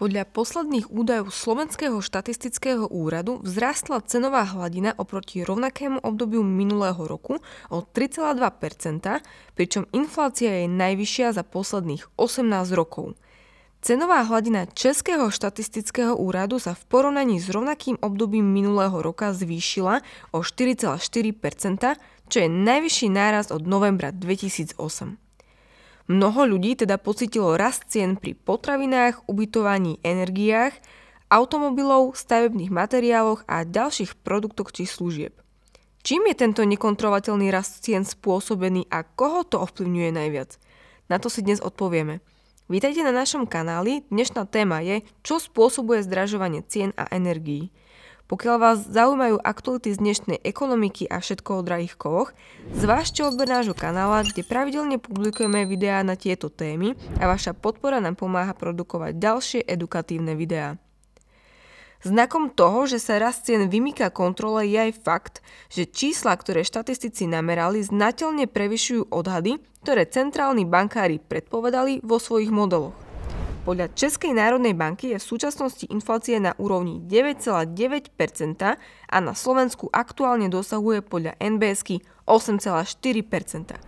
Podľa posledných údajov Slovenského štatistického úradu vzrástla cenová hladina oproti rovnakému obdobiu minulého roku o 3,2%, pričom inflácia je najvyššia za posledných 18 rokov. Cenová hladina Českého štatistického úradu sa v porovnaní s rovnakým obdobím minulého roka zvýšila o 4,4%, čo je najvyšší nárast od novembra 2008. Mnoho ľudí teda pocítilo rast cien pri potravinách, ubytovaní, energiách, automobilov, stavebných materiáloch a ďalších produktoch či služieb. Čím je tento nekontrolovateľný rast cien spôsobený a koho to ovplyvňuje najviac? Na to si dnes odpovieme. Vítajte na našom kanáli, dnešná téma je, čo spôsobuje zdražovanie cien a energií. Pokiaľ vás zaujímajú aktuality z dnešnej ekonomiky a všetko o drahých kovoch, zvážte odber nášho kanála, kde pravidelne publikujeme videá na tieto témy a vaša podpora nám pomáha produkovať ďalšie edukatívne videá. Znakom toho, že sa rast cien vymýka kontrole, je aj fakt, že čísla, ktoré štatistici namerali, znateľne prevyšujú odhady, ktoré centrálni bankári predpovedali vo svojich modeloch. Podľa Českej národnej banky je v súčasnosti inflácia na úrovni 9,9% a na Slovensku aktuálne dosahuje podľa NBS-ky 8,4%.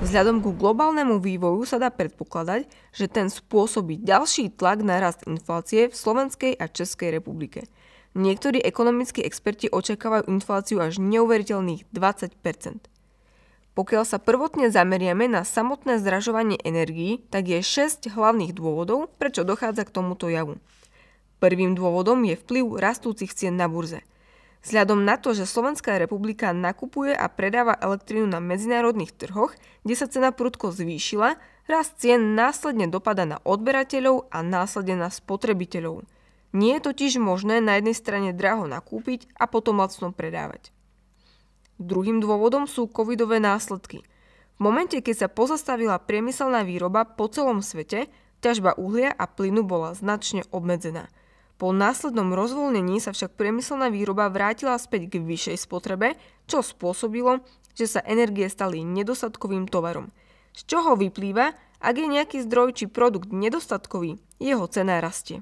Vzhľadom ku globálnemu vývoju sa dá predpokladať, že ten spôsobí ďalší tlak na rast inflácie v Slovenskej a Českej republike. Niektorí ekonomickí experti očakávajú infláciu až neuveriteľných 20%. Pokiaľ sa prvotne zameriame na samotné zdražovanie energií, tak je 6 hlavných dôvodov, prečo dochádza k tomuto javu. Prvým dôvodom je vplyv rastúcich cien na burze. Vzhľadom na to, že Slovenská republika nakupuje a predáva elektrínu na medzinárodných trhoch, kde sa cena prudko zvýšila, rast cien následne dopada na odberateľov a následne na spotrebiteľov. Nie je totiž možné na jednej strane draho nakúpiť a potom lacno predávať. Druhým dôvodom sú covidové následky. V momente, keď sa pozastavila priemyselná výroba po celom svete, ťažba uhlia a plynu bola značne obmedzená. Po následnom rozvoľnení sa však priemyselná výroba vrátila späť k vyššej spotrebe, čo spôsobilo, že sa energie stali nedostatkovým tovarom. Z čoho vyplýva, ak je nejaký zdroj či produkt nedostatkový, jeho cena rastie.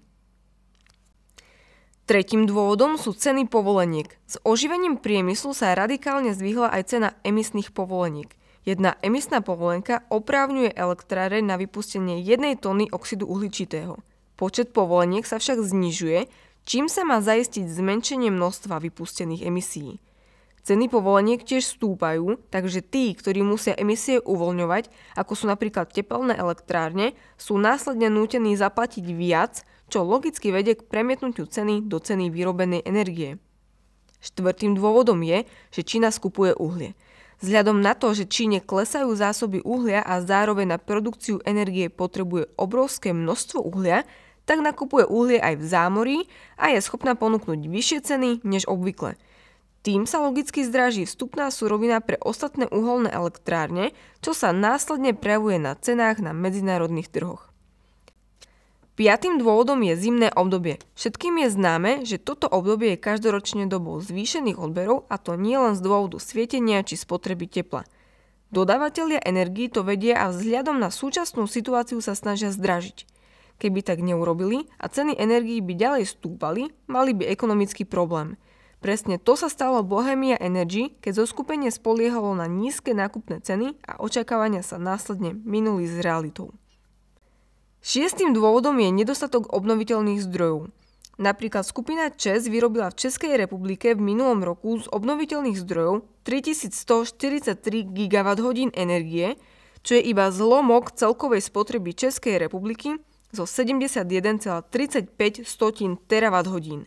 Tretím dôvodom sú ceny povoleniek. S oživením priemyslu sa radikálne zdvihla aj cena emisných povoleniek. Jedna emisná povolenka oprávňuje elektráreň na vypustenie 1 tony oxidu uhličitého. Počet povoleniek sa však znižuje, čím sa má zaistiť zmenšenie množstva vypustených emisí. Ceny povoleniek tiež stúpajú, takže tí, ktorí musia emisie uvoľňovať, ako sú napríklad tepelné elektrárne, sú následne nútení zaplatiť viac, čo logicky vedie k premietnutiu ceny do ceny vyrobenej energie. Štvrtým dôvodom je, že Čína skupuje uhlie. Vzhľadom na to, že Číne klesajú zásoby uhlia a zároveň na produkciu energie potrebuje obrovské množstvo uhlia, tak nakupuje uhlie aj v zámorí a je schopná ponúknuť vyššie ceny než obvykle. Tým sa logicky zdraží vstupná surovina pre ostatné uholné elektrárne, čo sa následne prejavuje na cenách na medzinárodných trhoch. Piatým dôvodom je zimné obdobie. Všetkým je známe, že toto obdobie je každoročne dobou zvýšených odberov a to nie len z dôvodu svietenia či spotreby tepla. Dodávatelia energií to vedia a vzhľadom na súčasnú situáciu sa snažia zdražiť. Keby tak neurobili a ceny energií by ďalej stúpali, mali by ekonomický problém. Presne to sa stalo Bohemia Energy, keď zoskupenie spoliehalo na nízke nákupné ceny a očakávania sa následne minuli s realitou. Šiestym dôvodom je nedostatok obnoviteľných zdrojov. Napríklad skupina ČEZ vyrobila v Českej republike v minulom roku z obnoviteľných zdrojov 3143 GWh energie, čo je iba zlomok celkovej spotreby Českej republiky zo 71,35 TWh.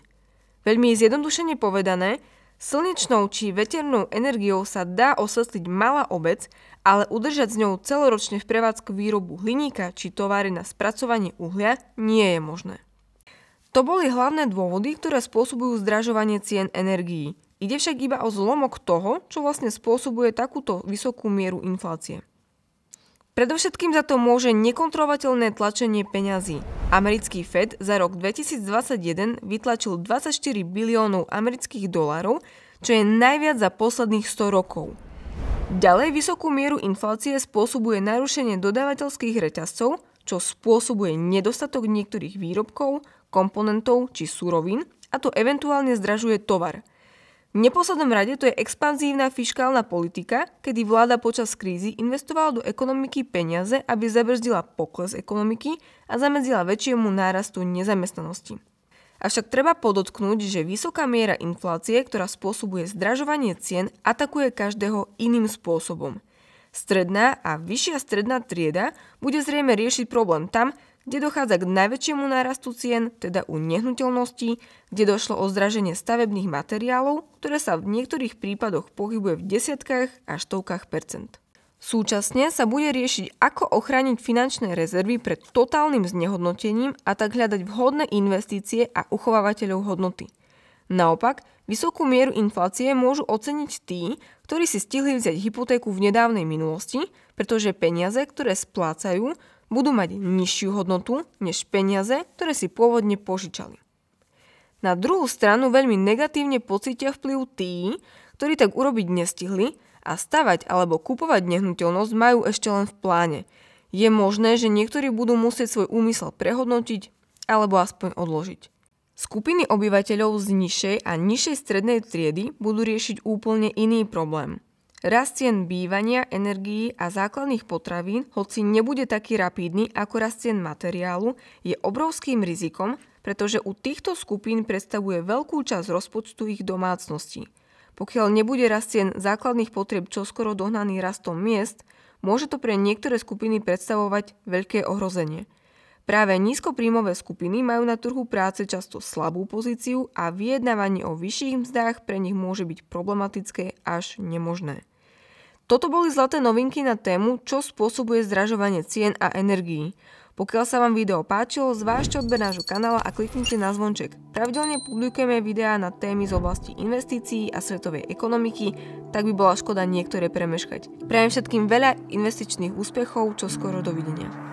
Veľmi zjednodušene povedané, slnečnou či veternou energiou sa dá osvetliť malá obec, ale udržať s ňou celoročne v prevádzku výrobu hliníka či tovary na spracovanie uhlia nie je možné. To boli hlavné dôvody, ktoré spôsobujú zdražovanie cien energií. Ide však iba o zlomok toho, čo vlastne spôsobuje takúto vysokú mieru inflácie. Predovšetkým za to môže nekontrolovateľné tlačenie peňazí. Americký Fed za rok 2021 vytlačil 24 biliónov amerických dolárov, čo je najviac za posledných 100 rokov. Ďalej vysokú mieru inflácie spôsobuje narušenie dodávateľských reťazcov, čo spôsobuje nedostatok niektorých výrobkov, komponentov či surovín a to eventuálne zdražuje tovar. V neposlednom rade to je expanzívna fiškálna politika, kedy vláda počas krízy investovala do ekonomiky peniaze, aby zabrzdila pokles ekonomiky a zamedzila väčšiemu nárastu nezamestnanosti. Avšak treba podotknúť, že vysoká miera inflácie, ktorá spôsobuje zdražovanie cien, atakuje každého iným spôsobom. Stredná a vyššia stredná trieda bude zrejme riešiť problém tam, kde dochádza k najväčšiemu nárastu cien, teda u nehnuteľností, kde došlo o zdraženie stavebných materiálov, ktoré sa v niektorých prípadoch pohybuje v desiatkách až stovkách percent. Súčasne sa bude riešiť, ako ochrániť finančné rezervy pred totálnym znehodnotením a tak hľadať vhodné investície a uchovávateľov hodnoty. Naopak, vysokú mieru inflácie môžu oceniť tí, ktorí si stihli vziať hypotéku v nedávnej minulosti, pretože peniaze, ktoré splácajú, budú mať nižšiu hodnotu než peniaze, ktoré si pôvodne požičali. Na druhú stranu veľmi negatívne pocítia vplyv tí, ktorí tak urobiť nestihli a stavať alebo kupovať nehnuteľnosť majú ešte len v pláne. Je možné, že niektorí budú musieť svoj úmysel prehodnotiť alebo aspoň odložiť. Skupiny obyvateľov z nižšej a nižšej strednej triedy budú riešiť úplne iný problém. Rast cien bývania, energií a základných potravín, hoci nebude taký rapídny ako rast cien materiálu, je obrovským rizikom, pretože u týchto skupín predstavuje veľkú časť rozpočtu ich domácností. Pokiaľ nebude rast cien základných potrieb čoskoro dohnaný rastom miest, môže to pre niektoré skupiny predstavovať veľké ohrozenie. Práve nízkopríjmové skupiny majú na trhu práce často slabú pozíciu a vyjednávanie o vyšších mzdách pre nich môže byť problematické až nemožné. Toto boli zlaté novinky na tému, čo spôsobuje zdražovanie cien a energií. Pokiaľ sa vám video páčilo, zvážte odber nášho kanála a kliknite na zvonček. Pravidelne publikujeme videá na témy z oblasti investícií a svetovej ekonomiky, tak by bola škoda niektoré premeškať. Prajem všetkým veľa investičných úspechov, čoskoro dovidenia.